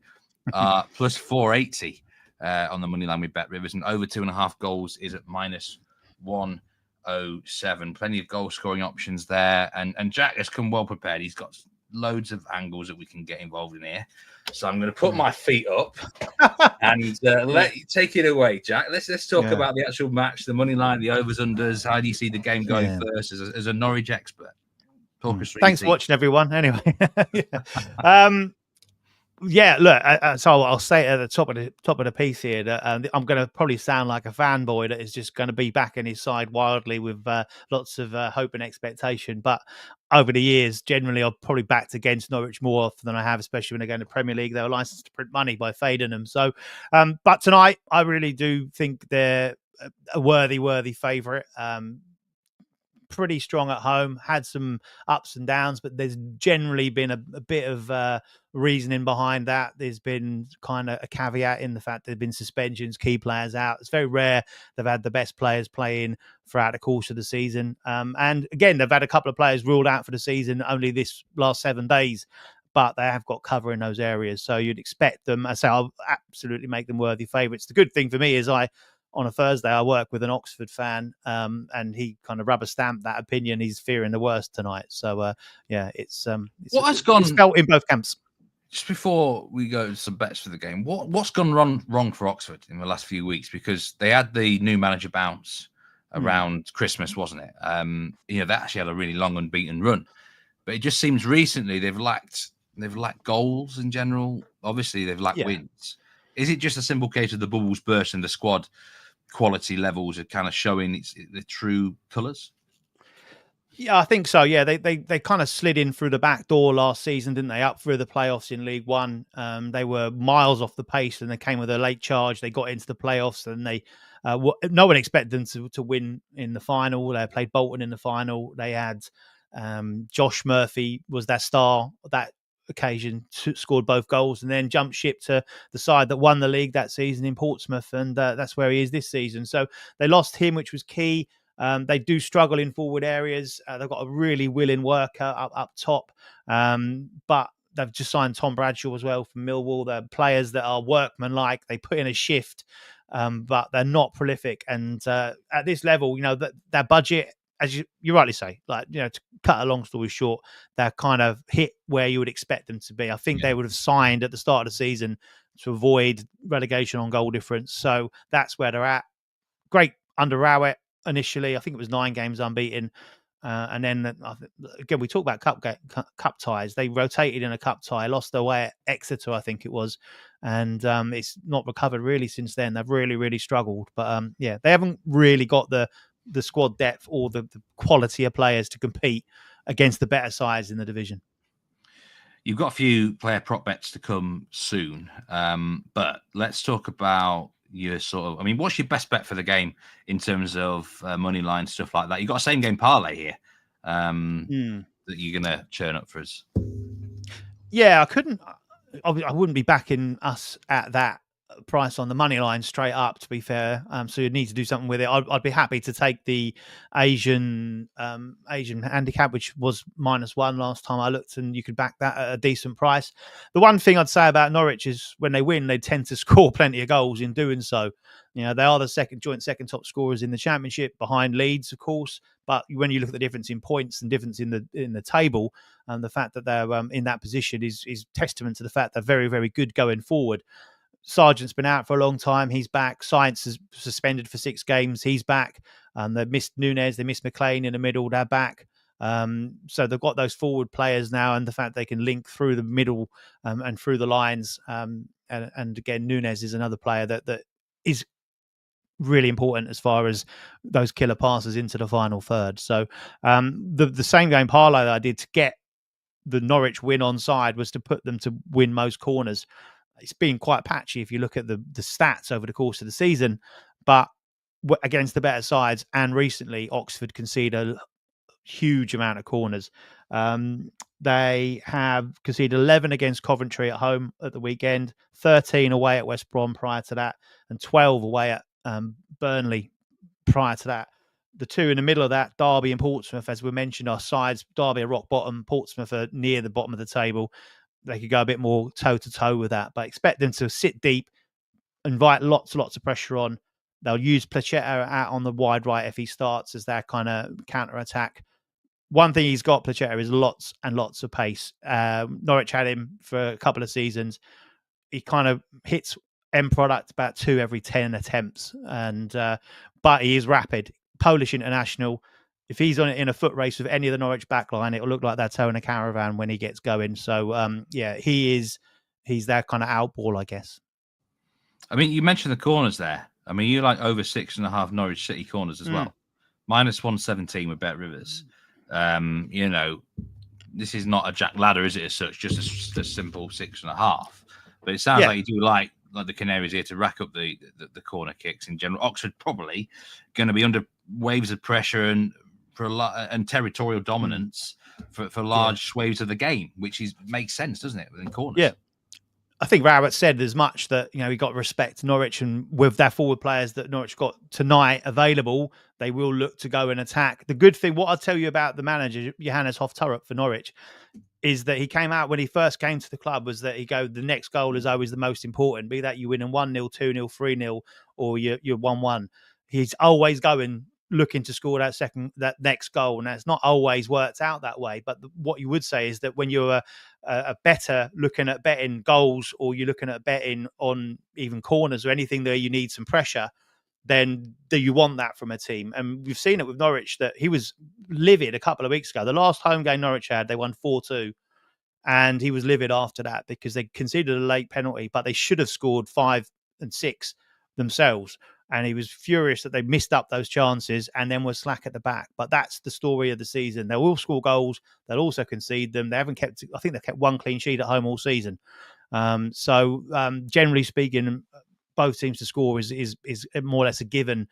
[SPEAKER 2] plus 480 on the money line with Bet Rivers, and over 2.5 goals is at minus 107. Plenty of goal scoring options there, and Jack has come well prepared. He's got loads of angles that we can get involved in here. So I'm going to put my feet up and let you take it away, Jack. Let's talk about the actual match, the money line, the overs, unders. How do you see the game going first as a Norwich expert? Talk us through.
[SPEAKER 3] Thanks for watching, everyone. Anyway, look. So I'll say at the top of the piece here that I'm going to probably sound like a fanboy that is just going to be backing his side wildly with lots of hope and expectation. But over the years, generally, I've probably backed against Norwich more often than I have, especially when they go in the Premier League. They were licensed to print money by fading them. So, but tonight, I really do think they're a worthy favourite. Pretty strong at home, had some ups and downs, but there's generally been a bit of reasoning behind that. There's been kind of a caveat in the fact there's been suspensions, key players out. It's very rare they've had the best players playing throughout the course of the season. And again, they've had a couple of players ruled out for the season only this last 7 days, but they have got cover in those areas. So you'd expect them. I say I'll absolutely make them worthy favourites. The good thing for me is on a Thursday, I work with an Oxford fan, and he kind of rubber stamped that opinion. He's fearing the worst tonight. So, it's felt in both camps.
[SPEAKER 2] Just before we go to some bets for the game, what's gone wrong for Oxford in the last few weeks? Because they had the new manager bounce around Christmas, wasn't it? They actually had a really long unbeaten run, but it just seems recently they've lacked goals in general. Obviously, they've lacked wins. Is it just a simple case of the bubbles burst and the squad quality levels are kind of showing the true colours?
[SPEAKER 3] Yeah, I think so. Yeah, they kind of slid in through the back door last season, didn't they? Up through the playoffs in League One. They were miles off the pace, and they came with a late charge. They got into the playoffs, and no one expected them to win in the final. They played Bolton in the final. They had Josh Murphy was their star that occasion, scored both goals, and then jumped ship to the side that won the league that season in Portsmouth, and that's where he is this season. So they lost him, which was key. They do struggle in forward areas. They've got a really willing worker up top, but they've just signed Tom Bradshaw as well from Millwall. They're players that are workmanlike. They put in a shift, but they're not prolific. And at this level, their budget, as you rightly say, to cut a long story short, they're kind of hit where you would expect them to be. I think they would have signed at the start of the season to avoid relegation on goal difference. So that's where they're at. Great under Rowett initially. I think it was 9 games unbeaten. And then again, we talk about cup ties. They rotated in a cup tie, lost their way at Exeter, I think it was, and it's not recovered really since then. They've really, really struggled. But they haven't really got the squad depth or the quality of players to compete against the better sides in the division.
[SPEAKER 2] You've got a few player prop bets to come soon, but let's talk about your what's your best bet for the game in terms of money line, stuff like that? You've got a same game parlay here that you're going to churn up for us.
[SPEAKER 3] Yeah, I wouldn't be backing us at that price on the money line straight up, to be fair. So you'd need to do something with it. I'd be happy to take the Asian handicap, which was -1 last time I looked, and you could back that at a decent price. The one thing I'd say about Norwich is when they win, they tend to score plenty of goals in doing so. They are the joint second top scorers in the Championship, behind Leeds, of course. But when you look at the difference in points and difference in the table, and the fact that they're in that position is testament to the fact they're very, very good going forward. Sargent's been out for a long time. He's back. Science is suspended for 6 games. He's back. They missed Nunes. They missed McLean in the middle. They're back. So they've got those forward players now, and the fact they can link through the middle and through the lines. And again, Nunes is another player that is really important as far as those killer passes into the final third. So the same game parlay that I did to get the Norwich win on side was to put them to win most corners. It's been quite patchy if you look at the stats over the course of the season, but against the better sides, and recently Oxford conceded a huge amount of corners. They have conceded 11 against Coventry at home at the weekend, 13 away at West Brom prior to that, and 12 away at Burnley prior to that. The two in the middle of that, Derby and Portsmouth, as we mentioned, are sides. Derby are rock bottom, Portsmouth are near the bottom of the table. They could go a bit more toe-to-toe with that, but expect them to sit deep, invite lots of pressure on. They'll use Placheta out on the wide right if he starts as their kind of counter-attack. One thing he's got, Placheta, is lots and lots of pace. Norwich had him for a couple of seasons. He kind of hits end product about 2 every 10 attempts, but he is rapid. Polish international. If he's on it in a foot race with any of the Norwich backline, it'll look like they're towing a caravan when he gets going. So, he's their kind of outball, I guess.
[SPEAKER 2] I mean, you mentioned the corners there. I mean, you like over 6.5 Norwich City corners as well. -117 with Bet Rivers. This is not a Jack ladder, is it, as such? Just a simple 6.5. But it sounds like you do like the Canaries here to rack up the corner kicks in general. Oxford probably going to be under waves of pressure and territorial dominance for large swathes of the game, which makes sense, doesn't it, in corners? Yeah.
[SPEAKER 3] I think Rowett said as much that, he got respect to Norwich, and with their forward players that Norwich got tonight available, they will look to go and attack. The good thing, what I'll tell you about the manager, Johannes Hofturup for Norwich, is that he came out when he first came to the club was that the next goal is always the most important, be that you win in 1-0, 2-0, 3-0, or you're 1-1. He's always looking to score that next goal, and that's not always worked out that way. But what you would say is that when you're a better looking at betting goals, or you're looking at betting on even corners or anything there you need some pressure, then do you want that from a team? And we've seen it with Norwich that he was livid a couple of weeks ago. The last home game Norwich had, they won 4-2. And he was livid after that because they conceded a late penalty, but they should have scored 5 and 6 themselves. And he was furious that they missed up those chances and then were slack at the back. But that's the story of the season. They will score goals. They'll also concede them. I think they've kept 1 clean sheet at home all season. So generally speaking, both teams to score is more or less a given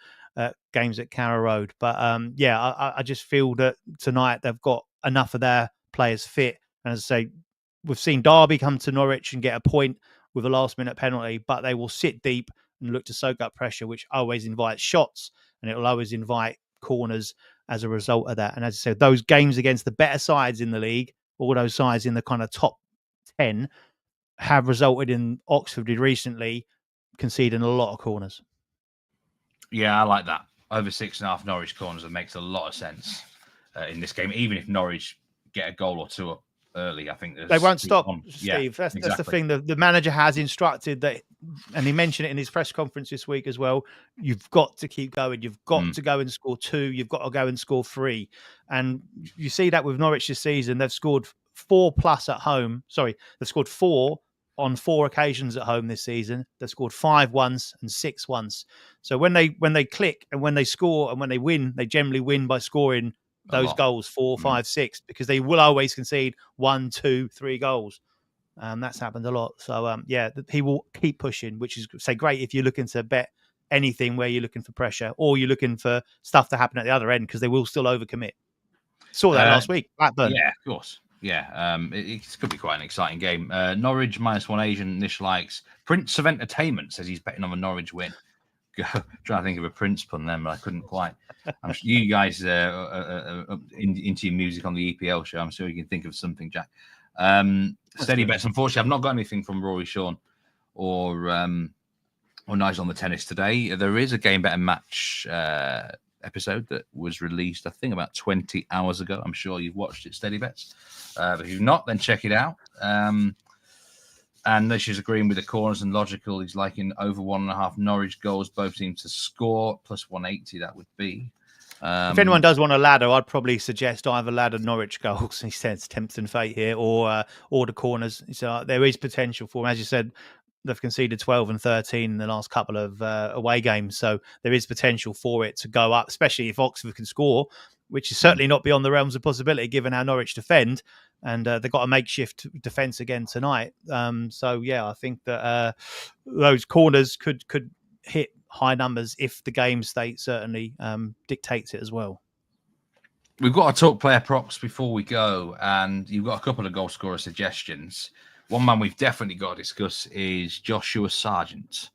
[SPEAKER 3] games at Carrow Road. But I just feel that tonight they've got enough of their players fit. And as I say, we've seen Derby come to Norwich and get a point with a last-minute penalty, but they will sit deep and look to soak up pressure, which always invites shots, and it will always invite corners as a result of that. And as I said, those games against the better sides in the league, all those sides in the kind of top 10, have resulted in Oxford recently conceding a lot of corners.
[SPEAKER 2] Yeah, I like that. Over 6.5 Norwich corners, that makes a lot of sense in this game. Even if Norwich get a goal or two up early, I think
[SPEAKER 3] they won't stop, Steve.
[SPEAKER 2] Yeah,
[SPEAKER 3] that's the thing. The manager has instructed that, and he mentioned it in his press conference this week as well. You've got to keep going. You've got to go and score 2. You've got to go and score 3. And you see that with Norwich this season. They've scored 4+ at home. Sorry, they've scored 4 on 4 occasions at home this season. They've scored 5 once and 6 once. So when they click and when they score and when they win, they generally win by scoring those goals, 4, 5, 6, because they will always concede 1, 2, 3 goals. That's happened a lot. So he will keep pushing, which is great if you're looking to bet anything where you're looking for pressure or you're looking for stuff to happen at the other end, because they will still overcommit. Saw that last week, Blackburn.
[SPEAKER 2] Yeah, of course. Yeah, it could be quite an exciting game. Norwich -1 Asian Nish likes. Prince of Entertainment says he's betting on a Norwich win. Trying to think of a Prince pun then, but I couldn't quite. I'm sure you guys are into your music on the EPL show. I'm sure you can think of something, Jack. Steady bets. Unfortunately, I've not got anything from Rory Sean or Nigel on the tennis today. There is a game bet and match episode that was released, I think, about 20 hours ago. I'm sure you've watched it, Steady Bets. But if you've not, then check it out. And Nish is agreeing with the corners and logical. He's liking over 1.5 Norwich goals, both teams to score, plus 180, that would be.
[SPEAKER 3] If anyone does want a ladder, I'd probably suggest either ladder Norwich goals, he says, tempting fate here, or the corners. So there is potential for them. As you said, they've conceded 12 and 13 in the last couple of away games. So there is potential for it to go up, especially if Oxford can score, which is certainly not beyond the realms of possibility given how Norwich defend. And they've got a makeshift defence again tonight. I think that those corners could hit high numbers if the game state certainly dictates it as well.
[SPEAKER 2] We've got to talk player props before we go, and you've got a couple of goal scorer suggestions. One man we've definitely got to discuss is Joshua Sargent.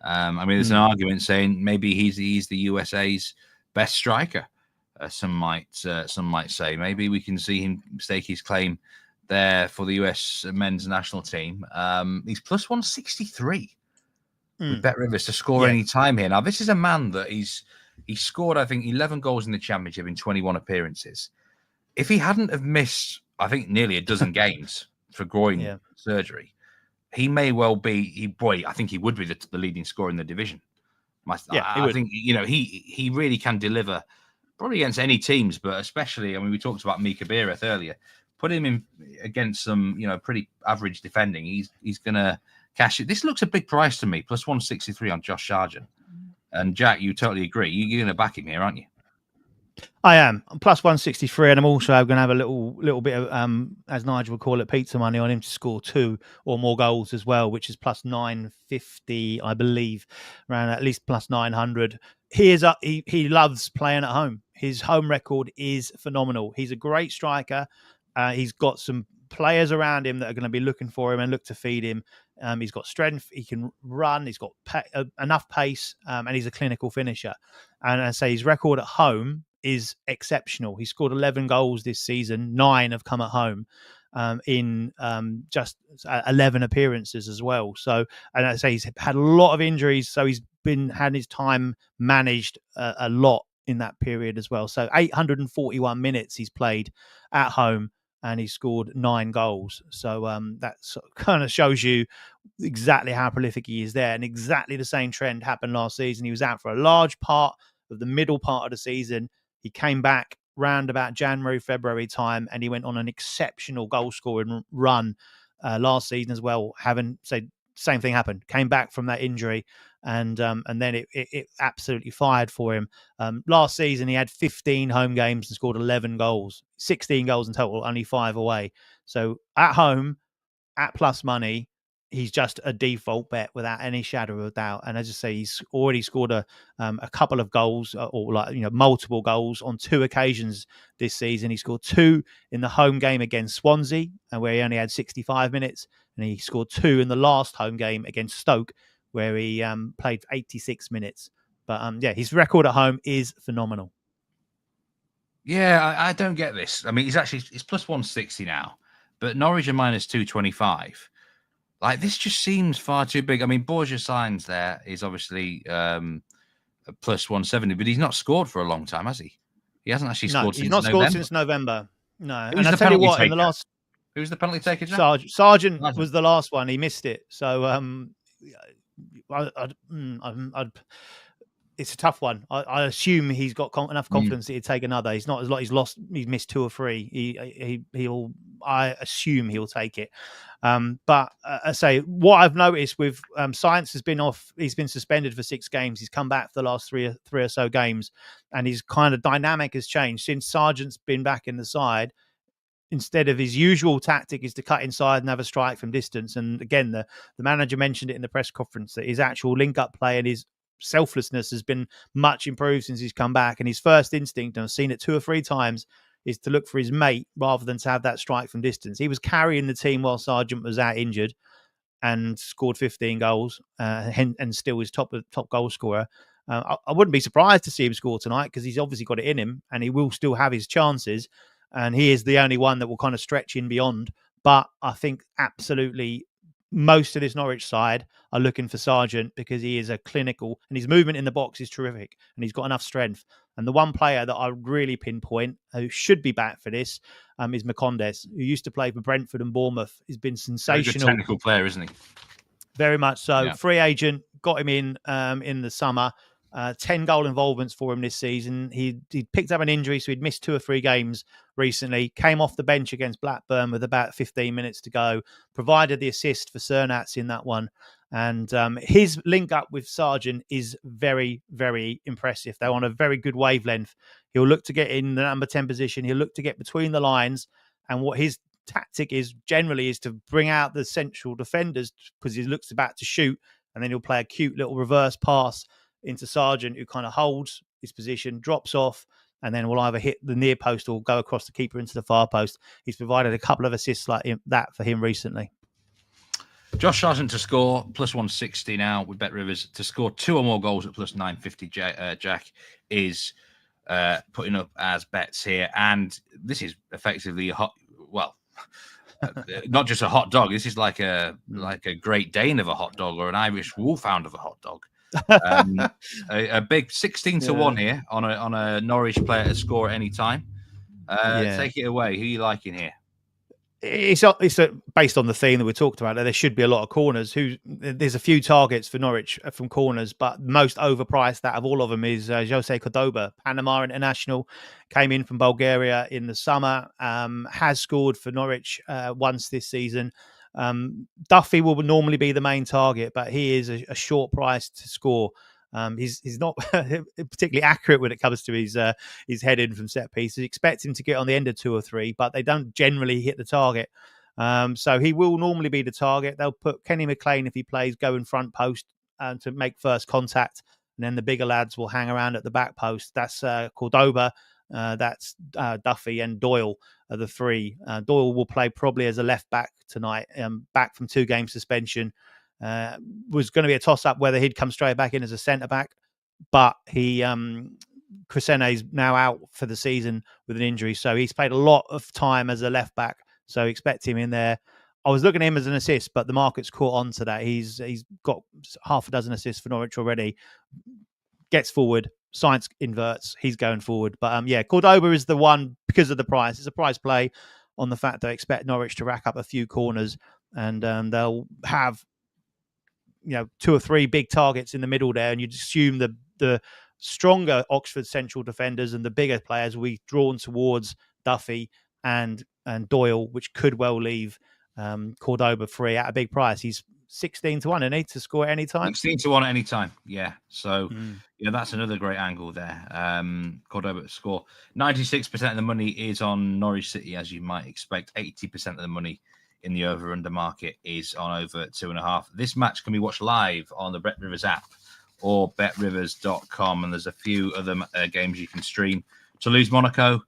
[SPEAKER 2] There's an argument saying maybe he's the USA's best striker. Some might say maybe we can see him stake his claim there for the US men's national team. He's plus 163 with Bet Rivers to score any time here. Now, this is a man that he scored, I think, 11 goals in the championship in 21 appearances. If he hadn't have missed, I think, nearly a dozen games for groin surgery, he may well be. I think he would be the leading scorer in the division. I think he really can deliver. Probably against any teams, but especially, we talked about Mika Biereth earlier. Put him in against some, pretty average defending. He's going to cash it. This looks a big price to me, plus 163 on Josh Sargent. And Jack, you totally agree. You're going to back him here, aren't you?
[SPEAKER 3] I am. I'm plus 163, and I'm also going to have a little bit of, as Nigel would call it, pizza money on him to score 2 or more goals as well, which is plus 950, I believe, around at least plus 900. He loves playing at home. His home record is phenomenal. He's a great striker. He's got some players around him that are going to be looking for him and look to feed him. He's got strength. He can run. He's got enough pace, and he's a clinical finisher. And I say his record at home is exceptional. He scored 11 goals this season. 9 have come at home in just 11 appearances as well. So, and I say he's had a lot of injuries, so he's had his time managed a lot in that period as well. So 841 minutes he's played at home, and he scored 9 goals. So that kind of shows you exactly how prolific he is there. And exactly the same trend happened last season. He was out for a large part of the middle part of the season. He came back round about January, February time, and he went on an exceptional goal scoring run last season as well. Same thing happened. Came back from that injury, and then it absolutely fired for him. Last season, he had 15 home games and scored 11 goals, 16 goals in total, only 5 away. So at home, at plus money, he's just a default bet without any shadow of a doubt. And as I say, he's already scored a couple of goals, or multiple goals on 2 occasions this season. He scored 2 in the home game against Swansea, where he only had 65 minutes, and he scored 2 in the last home game against Stoke, where he played 86 minutes. But his record at home is phenomenal.
[SPEAKER 2] Yeah, I don't get this. I mean, it's plus 160 now, but Norwich are minus 225. Like, this just seems far too big. I mean, Borgia signs there is obviously a plus 170, but he's not scored for a long time, has he? He hasn't actually scored since November.
[SPEAKER 3] He's not scored since November. No.
[SPEAKER 2] Who's
[SPEAKER 3] and I tell you what, in the last...
[SPEAKER 2] Who's the penalty taker, Jack?
[SPEAKER 3] Sargent was the last one. He missed it. So it's a tough one. I assume he's got enough confidence that he'd take another. He's not as like he's missed 2 or 3. I assume he'll take it. But I say what I've noticed with Science has been off. He's been suspended for 6 games. He's come back for the last three or so games, and his kind of dynamic has changed since Sargent's been back in the side. Instead of his usual tactic is to cut inside and have a strike from distance. And again, the manager mentioned it in the press conference that his actual link-up play and his selflessness has been much improved since he's come back. And his first instinct, and I've seen it 2 or 3 times, is to look for his mate rather than to have that strike from distance. He was carrying the team while Sargent was out injured and scored 15 goals and still is top goal scorer. I wouldn't be surprised to see him score tonight because he's obviously got it in him and he will still have his chances. And he is the only one that will kind of stretch in beyond. But I think absolutely most of this Norwich side are looking for Sargent because he is a clinical and his movement in the box is terrific and he's got enough strength. And the one player that I really pinpoint who should be back for this is Macondes, who used to play for Brentford and Bournemouth. He's been sensational.
[SPEAKER 2] He's a technical player, isn't he?
[SPEAKER 3] Very much so.
[SPEAKER 2] Yeah.
[SPEAKER 3] Free agent, got him in the summer. 10 goal involvements for him this season. He picked up an injury, so he'd missed 2 or 3 games recently. Came off the bench against Blackburn with about 15 minutes to go. Provided the assist for Cernats in that one. And his link up with Sargent is very, very impressive. They're on a very good wavelength. He'll look to get in the number 10 position. He'll look to get between the lines. And what his tactic is generally is to bring out the central defenders because he looks about to shoot. And then he'll play a cute little reverse pass into Sargent, who kind of holds his position, drops off, and then will either hit the near post or go across the keeper into the far post. He's provided a couple of assists like that for him recently.
[SPEAKER 2] Josh Sargent to score plus 160 now with Bet Rivers. To score 2 or more goals at plus 950, Jack is putting up as bets here. And this is effectively not just a hot dog. This is like a Great Dane of a hot dog or an Irish Wolfhound of a hot dog. A big 16 to 1 here on a Norwich player to score at any time. Take it away. Who are you liking here?
[SPEAKER 3] It's based on the theme that we talked about. There should be a lot of corners. There's a few targets for Norwich from corners, but most overpriced out of all of them is Jose Cordoba, Panama international, came in from Bulgaria in the summer, has scored for Norwich once this season. Duffy will normally be the main target, but he is a short price to score. He's not particularly accurate when it comes to his head in from set pieces. Expect him to get on the end of 2 or 3, but they don't generally hit the target. So he will normally be the target. They'll put Kenny McLean, if he plays, go in front post to make first contact, and then the bigger lads will hang around at the back post. That's Cordoba, that's Duffy, and Doyle are the 3. Doyle will play probably as a left back tonight, back from 2-game suspension. Was going to be a toss-up whether he'd come straight back in as a centre-back, but Crisene's now out for the season with an injury, so he's played a lot of time as a left-back, so expect him in there. I was looking at him as an assist, but the market's caught on to that. He's got half a dozen assists for Norwich already. Gets forward, Science inverts, he's going forward. But Cordoba is the one because of the price. It's a price play on the fact that I expect Norwich to rack up a few corners, and they'll have 2 or 3 big targets in the middle there, and you'd assume the stronger Oxford central defenders and the bigger players will be drawn towards Duffy and Doyle, which could well leave Cordoba free at a big price. He's 16 to 1, isn't he, to score at any time?
[SPEAKER 2] 16 to 1 at any time, yeah. So, that's another great angle there. Cordoba to score. 96% of the money is on Norwich City, as you might expect. 80% of the money in the over-under market is on over 2.5. This match can be watched live on the Bet Rivers app or betrivers.com, and there's a few other games you can stream. Toulouse, Monaco,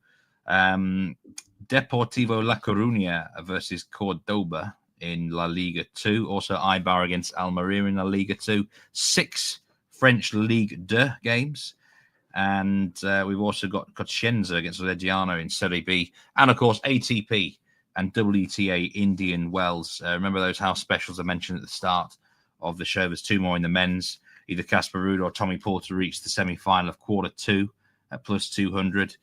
[SPEAKER 2] Deportivo La Coruña versus Cordoba in La Liga 2. Also, Eibar against Almeria in La Liga 2. 6 French Ligue 2 games. And we've also got Coscienza against Reggiano in Serie B. And, of course, ATP and WTA Indian Wells. Remember those house specials I mentioned at the start of the show? There's 2 more in the men's. Either Casper Ruud or Tommy Paul to reach the semi-final of quarter 2 at plus 200,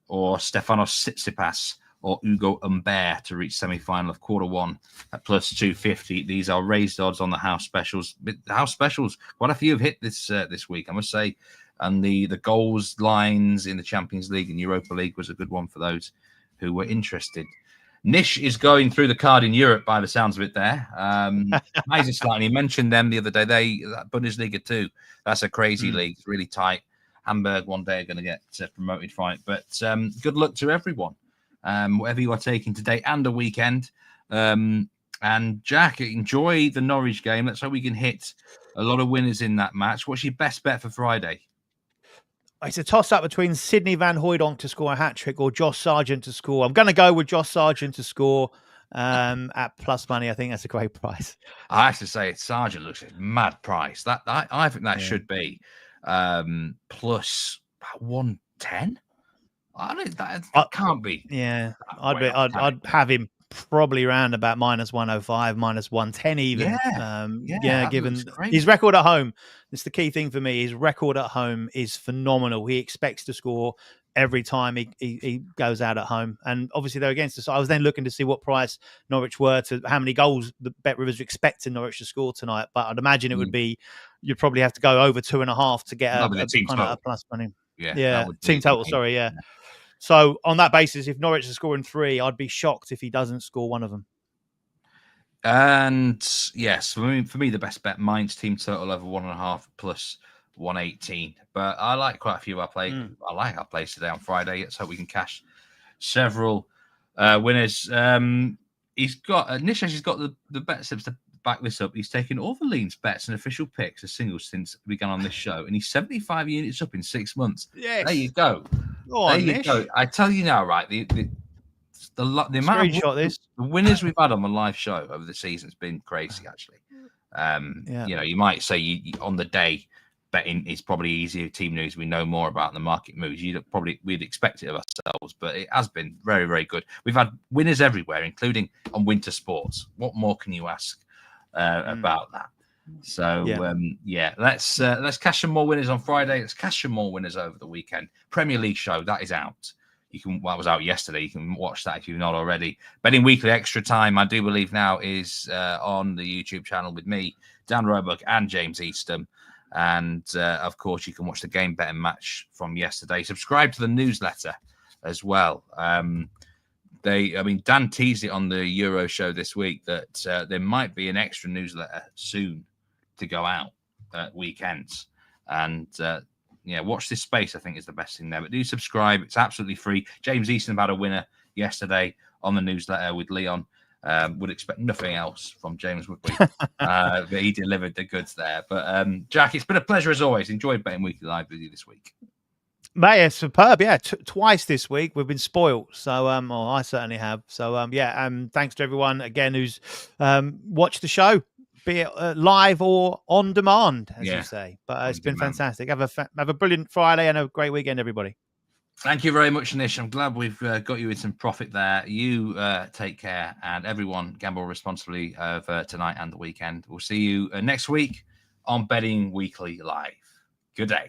[SPEAKER 2] or Stefanos Tsitsipas or Hugo Humbert to reach semi-final of quarter 1 at plus 250. These are raised odds on the house specials. But the house specials, quite a few have hit this week, I must say. And the goals lines in the Champions League and Europa League was a good one for those who were interested. Nish is going through the card in Europe by the sounds of it there. Amazing slightly. He mentioned them the other day. That Bundesliga 2, that's a crazy league. It's really tight. Hamburg one day are going to get promoted from it. But good luck to everyone, whatever you are taking today and the weekend. And Jack, enjoy the Norwich game. Let's hope we can hit a lot of winners in that match. What's your best bet for Friday?
[SPEAKER 3] It's a toss-up between Sidney Van Hooijdonk to score a hat-trick or Josh Sargent to score. I'm going to go with Josh Sargent to score at plus money. I think that's a great price.
[SPEAKER 2] I have to say, Sargent looks like a mad price. I think that should be plus 110. I don't. That can't be.
[SPEAKER 3] Yeah, I'd have him probably around about minus 105, minus 110 even. Given his record at home. It's the key thing for me. His record at home is phenomenal. He expects to score every time he goes out at home. And obviously they're against us. I was then looking to see what price Norwich were, to how many goals the Bet Rivers are expecting Norwich to score tonight. But I'd imagine it would be, you'd probably have to go over 2.5 to get a plus money. Yeah. Team total. Sorry. Yeah. So on that basis, if Norwich is scoring 3, I'd be shocked if he doesn't score one of them.
[SPEAKER 2] And yes, for me, the best bet, Mainz team total over 1.5 plus 118. But I like quite a few I like our plays today on Friday. Let's hope we can cash several winners. He's got Nish. He's got the bet slips to back this up. He's taken all the leans, bets, and official picks as singles since we began on this show, and he's 75 units up in 6 months. Yes. There you go. There you go. I tell you now, right? The amount of the winners we've had on the live show over the season has been crazy, actually. You know, you might say on the day betting is probably easier. Team news, we know more about the market moves. We'd expect it of ourselves, but it has been very, very good. We've had winners everywhere, including on winter sports. What more can you ask about that? So let's cash some more winners on Friday. Let's cash some more winners over the weekend. Premier League show that is out. That was out yesterday. You can watch that if you've not already. Betting Weekly Extra Time, I do believe now, is on the YouTube channel with me, Dan Roebuck, and James Eastham. And of course, you can watch the game betting match from yesterday. Subscribe to the newsletter as well. Dan teased it on the Euro show this week that there might be an extra newsletter soon to go out at weekends. And watch this space, I think, is the best thing there. But do subscribe. It's absolutely free. James Easton had a winner yesterday on the newsletter with Leon. Would expect nothing else from James, would we? But he delivered the goods there. But Jack, it's been a pleasure as always. Enjoyed Betting Weekly Live with you this week.
[SPEAKER 3] Mate, it's superb. Yeah, twice this week. We've been spoiled. So, I certainly have. So, thanks to everyone again who's watched the show, be it live or on demand, as you say. But it's been fantastic. Have a brilliant Friday and a great weekend, everybody.
[SPEAKER 2] Thank you very much, Nish. I'm glad we've got you in some profit there. You take care, and everyone gamble responsibly over tonight and the weekend. We'll see you next week on Betting Weekly Live. Good day.